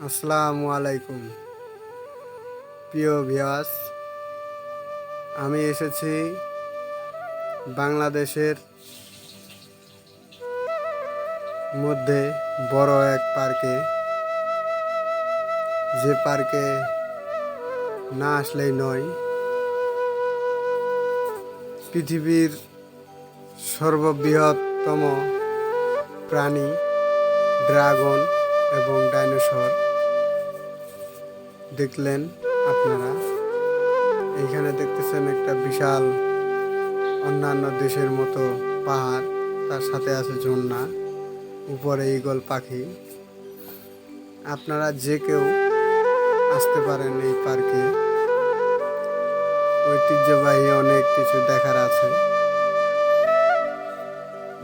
আসসালামু আলাইকুম প্রিয় ভিউয়ার্স, আমি এসেছি বাংলাদেশের মধ্যে বড় এক পার্কে, যে পার্কে না আসলেই নয়। পৃথিবীর সর্ববৃহত্তম প্রাণী ড্রাগন এবং ডাইনোসর দেখলেন আপনারা। এইখানে দেখতেছেন একটা বিশাল অন্যান্য দেশের মতো পাহাড়, তার সাথে আছে ঝর্ণা, উপরে ঈগল পাখি। আপনারা যে কেউ আসতে পারেন এই পার্কে। ঐতিহ্যবাহী অনেক কিছু দেখার আছে,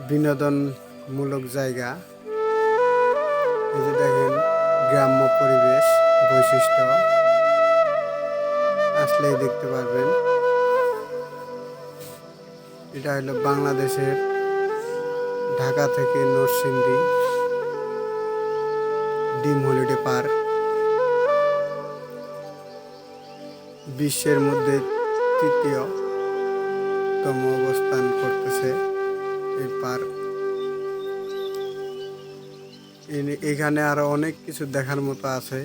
বিনোদনমূলক জায়গা। এই যে দেখেন, গ্রাম্য পরিবেশ বৈশিষ্ট্য আসলেই দেখতে পারবেন। এটা হলো বাংলাদেশের ঢাকা থেকে নরসিংদী ডিম হলিডে পার্ক। বিশ্বের মধ্যে তৃতীয়তম অবস্থান করতেছে এই পার্ক। এখানে আরো অনেক কিছু দেখার মতো আছে।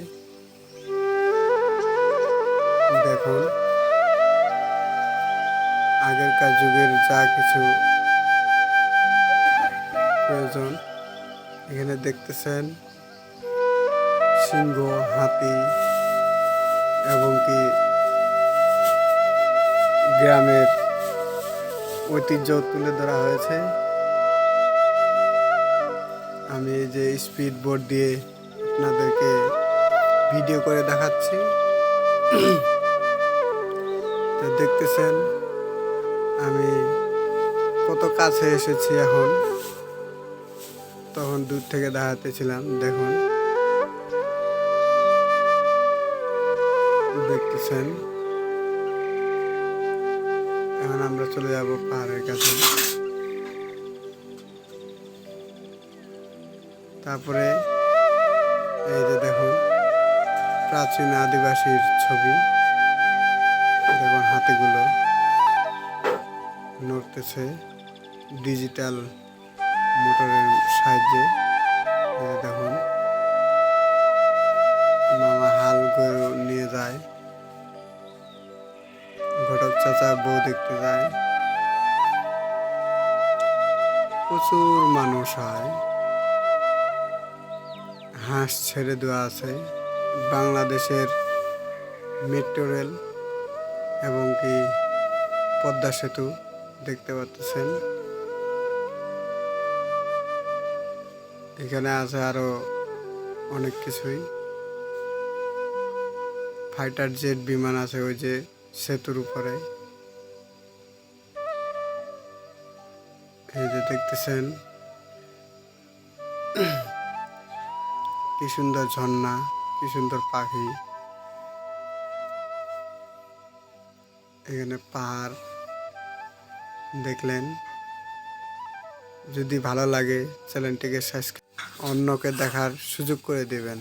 দেখুন, আগেরকার যুগের যা কিছু প্রয়োজন এখানে দেখতেছেন। সিংহ, হাতি এবং কি গ্রামের ঐতিহ্য তুলে ধরা হয়েছে। আমি এই যে স্পিড বোট দিয়ে আপনাদেরকে ভিডিও করে দেখাচ্ছি। তো দেখতেছেন আমি কত কাছে এসেছি এখন, তখন দূর থেকে দেখাতেছিলাম। দেখুন, দেখতেছেন। এখন আমরা চলে যাব পাহাড়ের কাছে। তারপরে এই যে দেখুন, প্রাচীন আদিবাসীর ছবি। দেখুন, হাতিগুলো নড়তেছে ডিজিটাল মোটরের সাহায্যে। দেখুন, মামা হাল গরু নিয়ে যায়, ঘটক চাচা বউ দেখতে যায়। প্রচুর মানুষ হয়, হাঁস ছেড়ে দেওয়া আছে। বাংলাদেশের মেট্রো রেল এবং কি পদ্মা সেতু দেখতে পাচ্ছেন। এখানে আছে আরো অনেক কিছুই। ফাইটার জেট বিমান আছে ওই যে সেতুর উপরে। এই যে দেখতেছেন কি সুন্দর ঝর্ণা, কি সুন্দর পাখি। এখানে পাহাড় দেখলেন। যদি ভালো লাগে চ্যানেলটিকে সাবস্ক্রাইব, অন্যকে দেখার সুযোগ করে দেবেন।